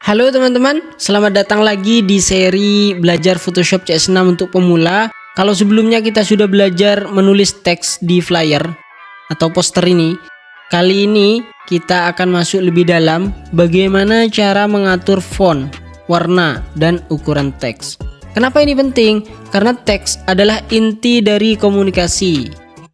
Halo teman-teman, selamat datang lagi di seri belajar Photoshop CS6 untuk pemula. Kalau sebelumnya kita sudah belajar menulis teks di flyer atau poster ini, kali ini kita akan masuk lebih dalam bagaimana cara mengatur font, warna, dan ukuran teks. Kenapa ini penting? Karena teks adalah inti dari komunikasi.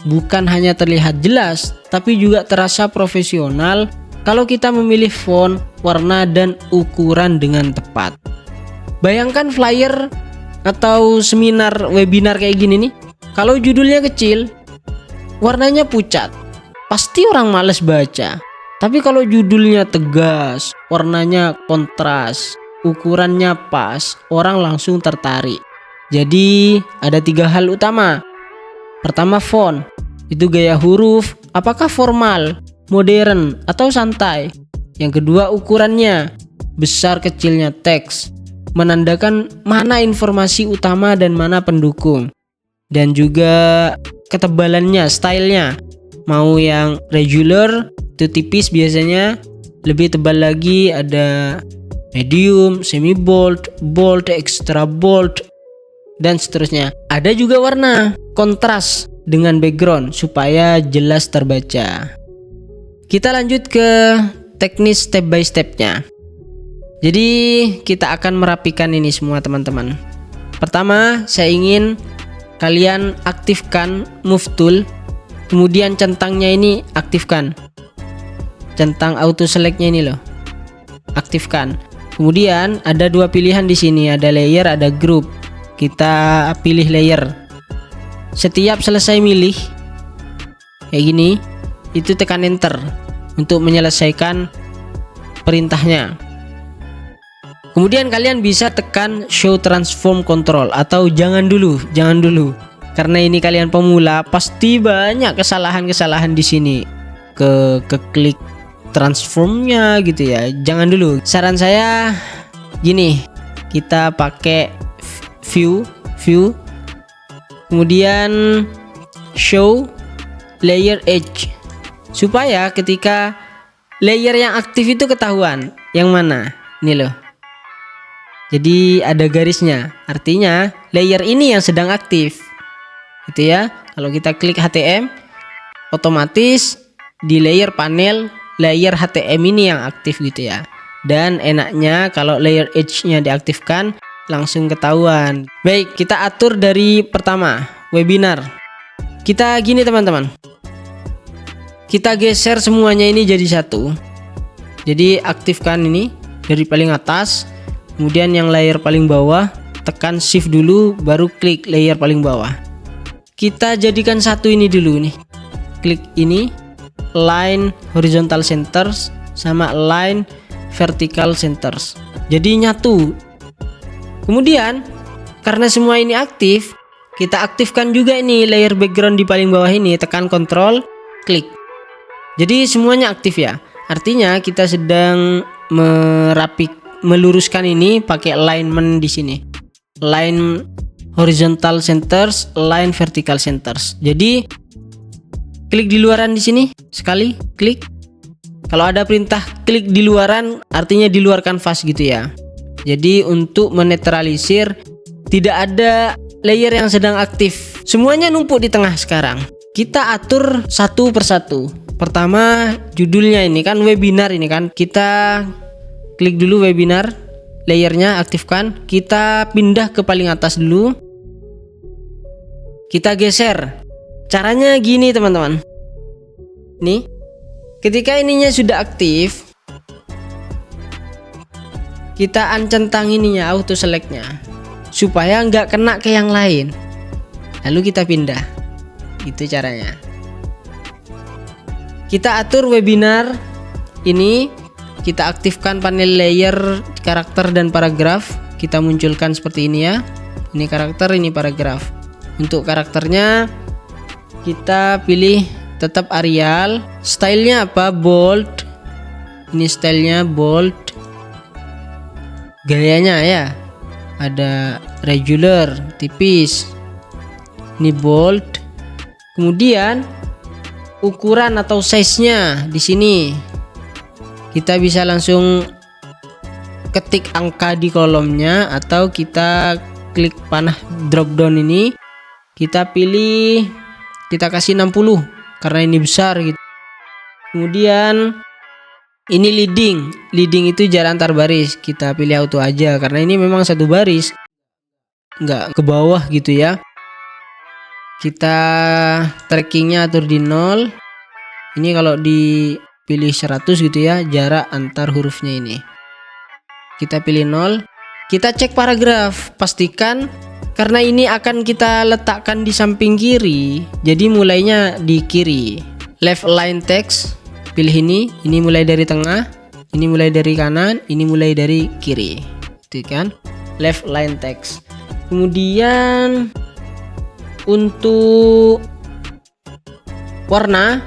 Bukan hanya terlihat jelas, tapi juga terasa profesional kalau kita memilih font, warna, dan ukuran dengan tepat. Bayangkan flyer atau seminar webinar kayak gini nih. Kalau judulnya kecil, warnanya pucat, pasti orang males baca. Tapi kalau judulnya tegas, warnanya kontras, ukurannya pas, orang langsung tertarik. Jadi ada 3 hal utama. Pertama, font. Itu gaya huruf, apakah formal, modern, atau santai. Yang kedua, ukurannya, besar kecilnya teks, menandakan mana informasi utama dan mana pendukung. Dan juga ketebalannya, stylenya, mau yang regular itu tipis biasanya, lebih tebal lagi ada medium, semi bold, bold, extra bold, dan seterusnya. Ada juga warna kontras dengan background supaya jelas terbaca. Kita lanjut ke teknis step by stepnya. Jadi kita akan merapikan ini semua teman-teman. Pertama, saya ingin kalian aktifkan move tool, kemudian centangnya ini aktifkan, centang auto selectnya ini loh, aktifkan. Kemudian ada 2 pilihan di sini, ada layer, ada group. Kita pilih layer. Setiap selesai milih kayak gini, itu tekan enter untuk menyelesaikan perintahnya. Kemudian kalian bisa tekan show transform control, atau jangan dulu, karena ini kalian pemula, pasti banyak kesalahan di sini ke klik transformnya gitu ya. Jangan dulu. Saran saya gini, kita pakai view, kemudian show layer edge, supaya ketika layer yang aktif itu ketahuan yang mana. Ini loh, jadi ada garisnya, artinya layer ini yang sedang aktif gitu ya. Kalau kita klik HTM, otomatis di layer panel layer HTM ini yang aktif gitu ya. Dan enaknya kalau layer edge nya diaktifkan langsung ketahuan. Baik, kita atur dari pertama, webinar. Kita gini teman-teman, kita geser semuanya ini jadi satu. Jadi aktifkan ini dari paling atas, kemudian yang layer paling bawah, tekan shift dulu, baru klik layer paling bawah. Kita jadikan satu ini dulu nih. Klik ini, line horizontal centers sama line vertical centers. Jadi nyatu. Kemudian karena semua ini aktif, kita aktifkan juga ini layer background di paling bawah ini, tekan Ctrl, klik. Jadi semuanya aktif ya. Artinya kita sedang meluruskan ini pakai alignment di sini. Line horizontal centers, line vertical centers. Jadi klik di luaran di sini sekali, klik. Kalau ada perintah klik di luaran, artinya di luar kanvas gitu ya. Jadi untuk menetralisir tidak ada layer yang sedang aktif, semuanya numpuk di tengah sekarang. Kita atur satu persatu. Pertama, judulnya ini kan webinar ini kan. Kita klik dulu webinar, layernya aktifkan. Kita pindah ke paling atas dulu. Kita geser. Caranya gini teman-teman. Nih, ketika ininya sudah aktif, kita uncentang ininya, auto selectnya, supaya nggak kena ke yang lain. Lalu kita pindah. Itu caranya. Kita atur webinar ini, kita aktifkan panel layer, karakter, dan paragraf. Kita munculkan seperti ini ya. Ini karakter, ini paragraf. Untuk karakternya kita pilih tetap Arial. Stylenya apa? Bold. Ini stylenya bold. Gayanya ya, ada regular, tipis. Ini bold. Kemudian ukuran atau size-nya di sini kita bisa langsung ketik angka di kolomnya, atau kita klik panah drop down ini, kita pilih, kita kasih 60 karena ini besar gitu. Kemudian ini leading itu jarak antar baris, kita pilih auto aja karena ini memang satu baris, nggak ke bawah gitu ya. Kita trackingnya atur di 0. Ini kalau dipilih 100 gitu ya, jarak antar hurufnya ini. Kita pilih 0. Kita cek paragraf, pastikan karena ini akan kita letakkan di samping kiri, jadi mulainya di kiri. Left align text, pilih ini mulai dari tengah, ini mulai dari kanan, ini mulai dari kiri. Itu kan left align text. Kemudian untuk warna,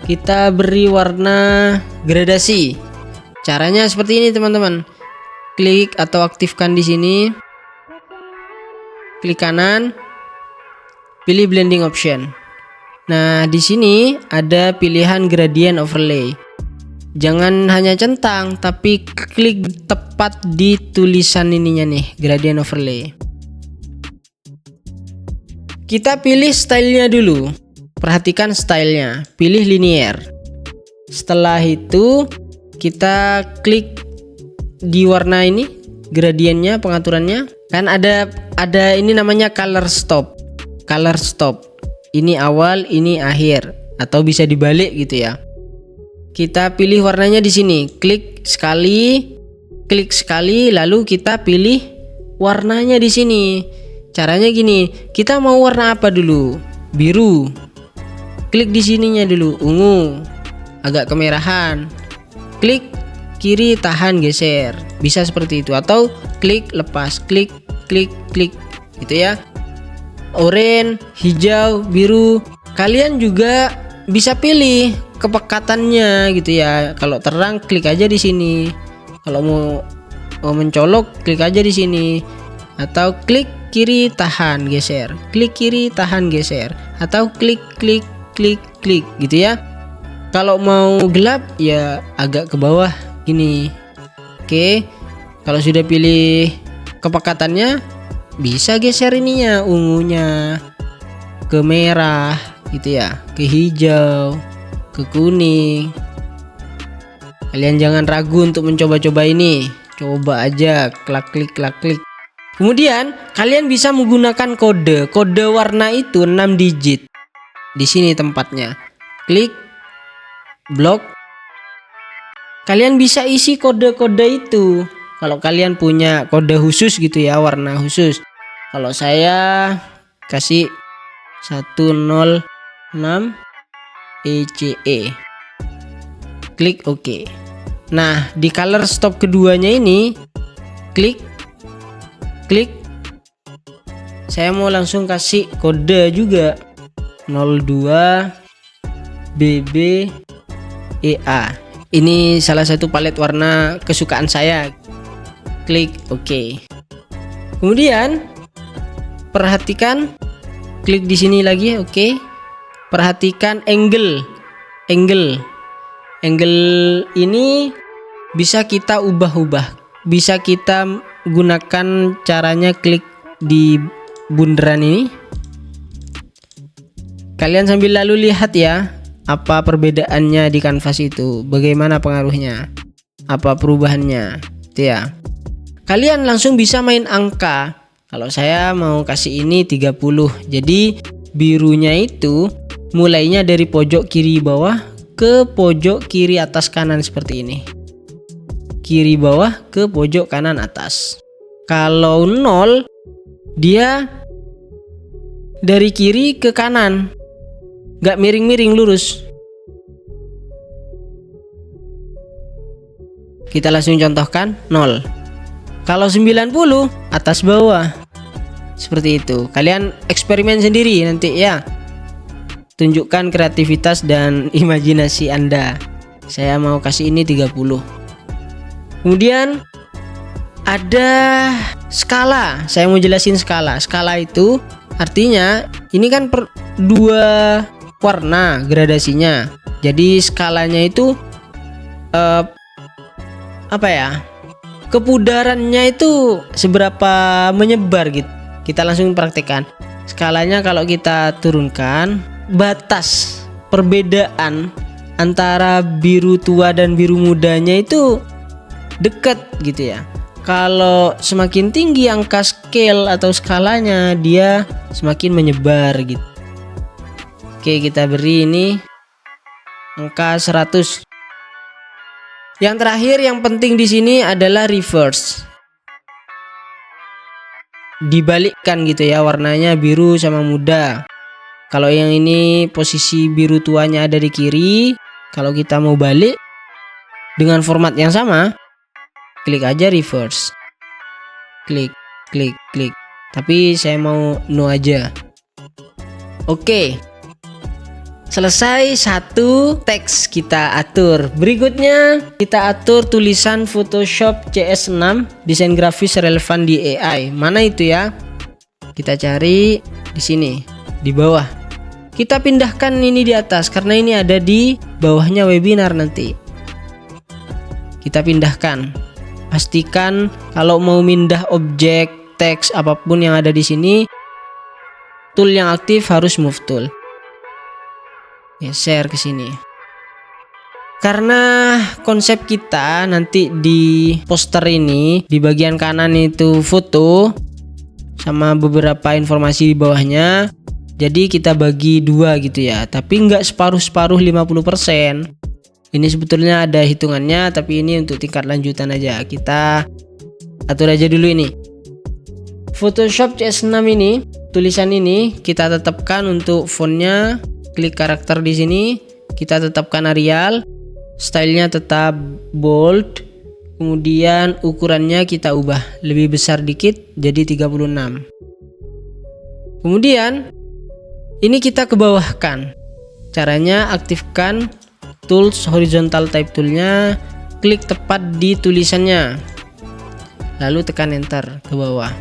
kita beri warna gradasi. Caranya seperti ini teman-teman. Klik atau aktifkan di sini. Klik kanan, pilih blending option. Nah, di sini ada pilihan gradient overlay. Jangan hanya centang, tapi klik tepat di tulisan ininya nih, gradient overlay. Kita pilih stylenya dulu. Perhatikan stylenya, pilih linear. Setelah itu kita klik di warna ini, gradiennya, pengaturannya. Kan ada ini namanya color stop. Color stop. Ini awal, ini akhir, atau bisa dibalik gitu ya. Kita pilih warnanya di sini. Klik sekali, lalu kita pilih warnanya di sini. Caranya gini, kita mau warna apa dulu? Biru. Klik di sininya dulu, ungu, agak kemerahan. Klik kiri, tahan, geser. Bisa seperti itu, atau klik lepas, klik gitu ya. Oranye, hijau, biru. Kalian juga bisa pilih kepekatannya gitu ya. Kalau terang klik aja di sini. Kalau mau mencolok klik aja di sini. Atau klik kiri, tahan, geser. Klik kiri, tahan, geser. Atau klik gitu ya. Kalau mau gelap ya agak ke bawah gini. Oke. Kalau sudah pilih kepekatannya, bisa geser ininya, ungunya ke merah gitu ya, ke hijau, ke kuning. Kalian jangan ragu untuk mencoba-coba ini. Coba aja, klik. Kemudian kalian bisa menggunakan kode warna itu 6 digit. Di sini tempatnya. Klik blok. Kalian bisa isi kode-kode itu. Kalau kalian punya kode khusus gitu ya, warna khusus. Kalau saya kasih 106 ECE. Klik OK. Nah, di color stop keduanya ini klik. Saya mau langsung kasih kode juga 02 BBEA. Ini salah satu palet warna kesukaan saya. Klik OK. Kemudian perhatikan, klik di sini lagi, OK. Perhatikan angle ini bisa kita ubah-ubah. Bisa kita gunakan caranya klik di bundaran ini. Kalian sambil lalu lihat ya, apa perbedaannya di kanvas itu, bagaimana pengaruhnya, apa perubahannya itu ya. Kalian langsung bisa main angka. Kalau saya mau kasih ini 30, jadi birunya itu mulainya dari pojok kiri bawah ke pojok kiri atas kanan seperti ini. Kiri bawah ke pojok kanan atas. Kalau 0, dia dari kiri ke kanan, gak miring-miring, lurus. Kita langsung contohkan 0. Kalau 90, atas bawah. Seperti itu. Kalian eksperimen sendiri nanti ya. Tunjukkan kreativitas dan imajinasi Anda. Saya mau kasih ini 30. Kemudian ada skala. Saya mau jelasin skala. Skala itu artinya ini kan dua warna gradasinya. Jadi skalanya itu apa ya? kepudarannya itu seberapa menyebar gitu. Kita langsung praktekkan. Skalanya kalau kita turunkan, batas perbedaan antara biru tua dan biru mudanya itu dekat gitu ya. Kalau semakin tinggi angka scale atau skalanya, dia semakin menyebar gitu. Oke, kita beri ini angka 100. Yang terakhir yang penting di sini adalah reverse. Dibalikkan gitu ya, warnanya biru sama muda. Kalau yang ini posisi biru tuanya ada di kiri, kalau kita mau balik dengan format yang sama, klik aja reverse. Klik. Tapi saya mau no aja. Oke. Selesai satu teks kita atur. Berikutnya kita atur tulisan Photoshop CS6 desain grafis relevan di AI. Mana itu ya? Kita cari di sini, di bawah. Kita pindahkan ini di atas karena ini ada di bawahnya webinar nanti. Kita pindahkan. Pastikan kalau mau mindah objek, teks apapun yang ada di sini, tool yang aktif harus move tool. Share ke sini. Karena konsep kita nanti di poster ini di bagian kanan itu foto sama beberapa informasi di bawahnya. Jadi kita bagi dua gitu ya. Tapi nggak separuh-separuh 50%. Ini sebetulnya ada hitungannya, tapi ini untuk tingkat lanjutan aja. Kita atur aja dulu ini. Photoshop CS6 ini, tulisan ini kita tetapkan untuk fontnya. Klik karakter di sini, kita tetapkan Arial, stylenya tetap bold, kemudian ukurannya kita ubah lebih besar dikit jadi 36. Kemudian ini kita ke bawahkan. Caranya aktifkan tools horizontal type toolnya, klik tepat di tulisannya, lalu tekan enter ke bawah.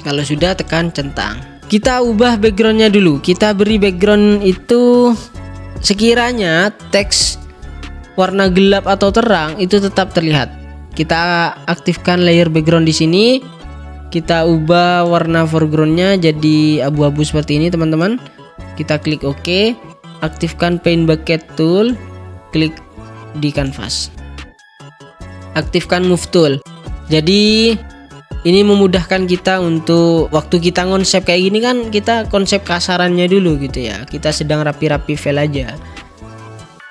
Kalau sudah, tekan centang. Kita ubah backgroundnya dulu. Kita beri background itu sekiranya teks warna gelap atau terang itu tetap terlihat. Kita aktifkan layer background di sini. Kita ubah warna foregroundnya jadi abu-abu seperti ini teman-teman. Kita klik OK. Aktifkan paint bucket tool. Klik di canvas. Aktifkan move tool. Jadi ini memudahkan kita untuk waktu kita konsep kayak gini kan, kita konsep kasarannya dulu gitu ya. Kita sedang rapi-rapi file aja.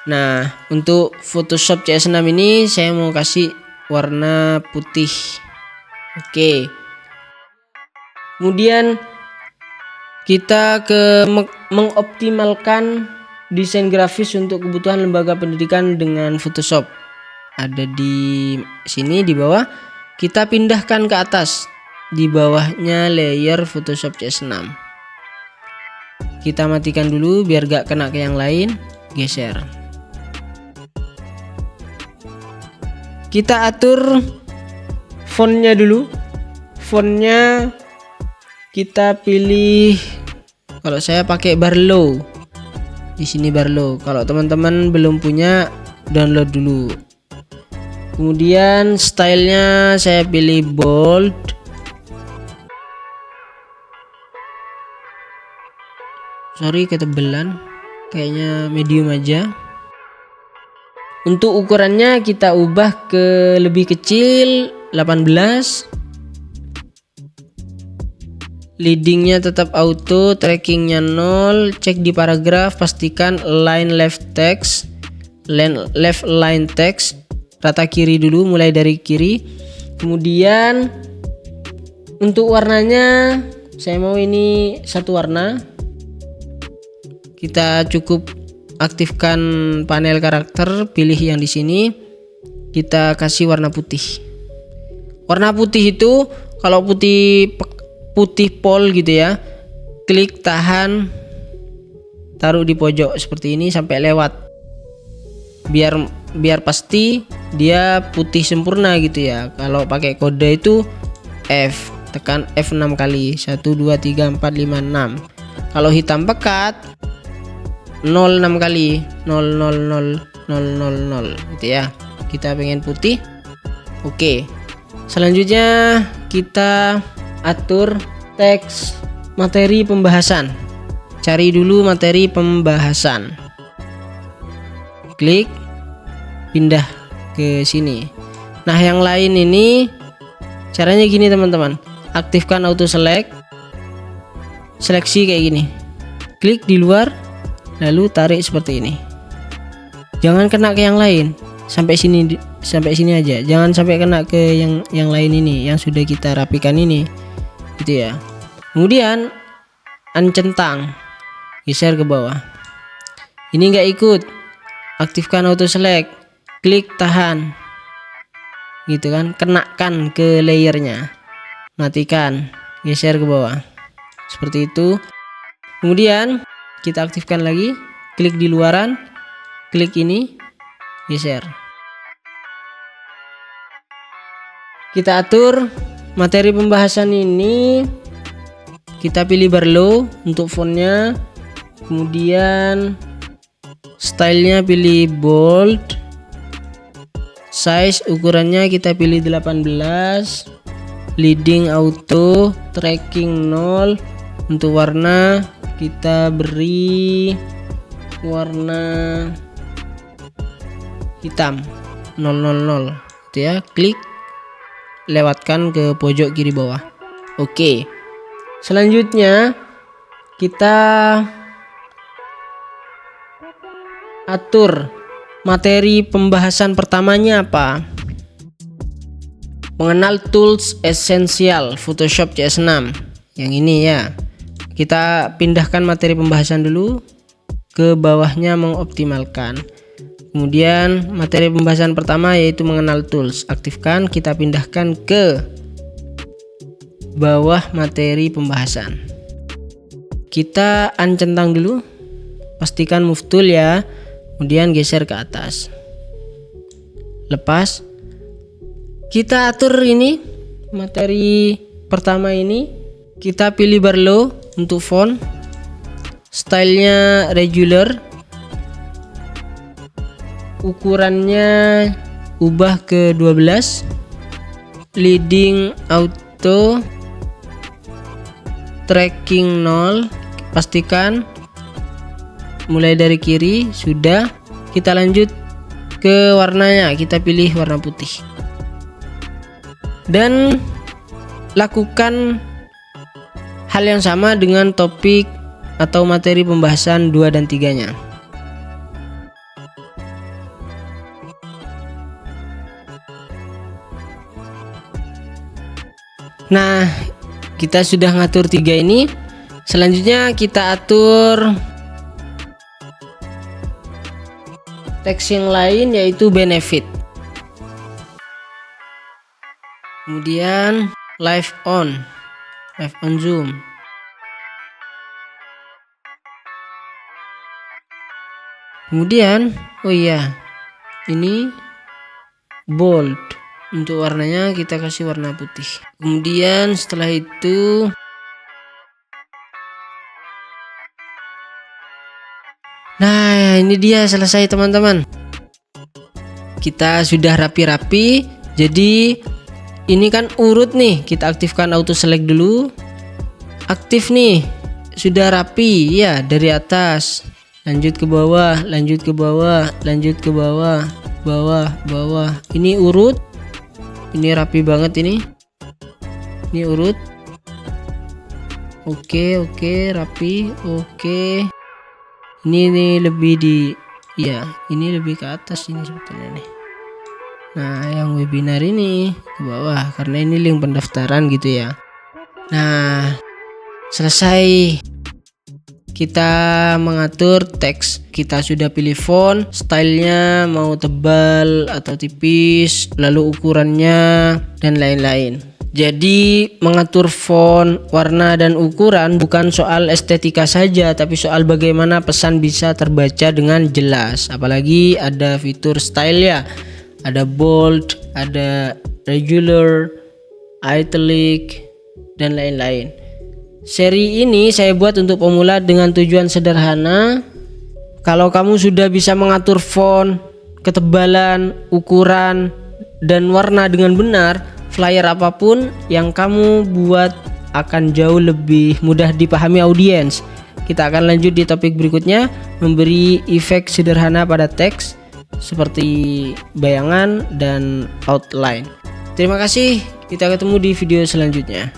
Nah, untuk Photoshop CS6 ini saya mau kasih warna putih. Oke. Kemudian kita ke mengoptimalkan desain grafis untuk kebutuhan lembaga pendidikan dengan Photoshop. Ada di sini di bawah. Kita pindahkan ke atas, di bawahnya layer Photoshop CS6. Kita matikan dulu biar gak kena ke yang lain. Geser. Kita atur fontnya dulu. Fontnya kita pilih, kalau saya pakai Barlow. Di sini Barlow. Kalau teman-teman belum punya, download dulu. Kemudian stylenya saya pilih bold. Sorry ketebelan, kayaknya medium aja. Untuk ukurannya kita ubah ke lebih kecil 18. Leadingnya tetap auto, trackingnya 0. Cek di paragraf, pastikan line left text, left line text. Rata kiri dulu, mulai dari kiri. Kemudian untuk warnanya saya mau ini satu warna. Kita cukup aktifkan panel karakter, pilih yang di sini. Kita kasih warna putih. Warna putih itu kalau putih pol gitu ya. Klik, tahan, taruh di pojok seperti ini sampai lewat. Biar pasti dia putih sempurna gitu ya. Kalau pakai kode itu F, tekan F6 kali. 1 2 3 4 5 6. Kalau hitam pekat 0 6 kali, 0 0 0 0 0 0 gitu ya. Kita pengen putih. Oke. Selanjutnya kita atur teks materi pembahasan. Cari dulu materi pembahasan. Klik, pindah ke sini. Nah, yang lain ini caranya gini teman-teman. Aktifkan auto select. Seleksi kayak gini. Klik di luar, lalu tarik seperti ini. Jangan kena ke yang lain. Sampai sini aja. Jangan sampai kena ke yang lain ini, yang sudah kita rapikan ini. Gitu ya. Kemudian uncentang. Geser ke bawah. Ini nggak ikut. Aktifkan auto select. Klik tahan. Gitu kan, kenakan ke layernya. Matikan, geser ke bawah. Seperti itu. Kemudian kita aktifkan lagi. Klik di luaran. Klik ini, geser. Kita atur materi pembahasan ini. Kita pilih Barlow untuk fontnya. Kemudian stylenya pilih bold. Size ukurannya kita pilih 18. Leading auto, tracking 0. Untuk warna kita beri warna hitam 000 itu ya. Klik, lewatkan ke pojok kiri bawah. Oke. Selanjutnya kita atur materi pembahasan pertamanya apa? Mengenal tools esensial Photoshop CS6. Yang ini ya. Kita pindahkan materi pembahasan dulu ke bawahnya, mengoptimalkan. Kemudian materi pembahasan pertama yaitu mengenal tools. Aktifkan, kita pindahkan ke bawah materi pembahasan. Kita uncentang dulu. Pastikan move tool ya. Kemudian geser ke atas. Lepas. Kita atur ini materi pertama ini. Kita pilih Barlow untuk font. Stylenya regular. Ukurannya ubah ke 12. Leading auto, tracking 0. Pastikan mulai dari kiri sudah. Kita lanjut ke warnanya. Kita pilih warna putih. Dan lakukan hal yang sama dengan topik atau materi pembahasan 2 dan 3-nya. Nah, kita sudah ngatur 3 ini. Selanjutnya kita atur teks yang lain yaitu benefit. Kemudian live on zoom. Kemudian oh iya, ini bold. Untuk warnanya kita kasih warna putih. Kemudian setelah itu nah, ini dia selesai teman-teman. Kita sudah rapi-rapi. Jadi ini kan urut nih. Kita aktifkan auto select dulu. Aktif nih. Sudah rapi ya, dari atas. Lanjut ke bawah, lanjut ke bawah, lanjut ke bawah, bawah. Ini urut. Ini rapi banget ini. Ini urut. Oke, rapi. Oke. Ini lebih di, ya ini lebih ke atas ini sebetulnya nih. Nah, yang webinar ini ke bawah karena ini link pendaftaran gitu ya. Nah, selesai. Kita mengatur teks. Kita sudah pilih font, stylenya mau tebal atau tipis, lalu ukurannya dan lain-lain. Jadi mengatur font, warna dan ukuran bukan soal estetika saja, tapi soal bagaimana pesan bisa terbaca dengan jelas. Apalagi ada fitur style ya. Ada bold, ada regular, italic dan lain-lain. Seri ini saya buat untuk pemula dengan tujuan sederhana. Kalau kamu sudah bisa mengatur font, ketebalan, ukuran, dan warna dengan benar, flyer apapun yang kamu buat akan jauh lebih mudah dipahami audiens. Kita akan lanjut di topik berikutnya, memberi efek sederhana pada teks seperti bayangan dan outline. Terima kasih, kita ketemu di video selanjutnya.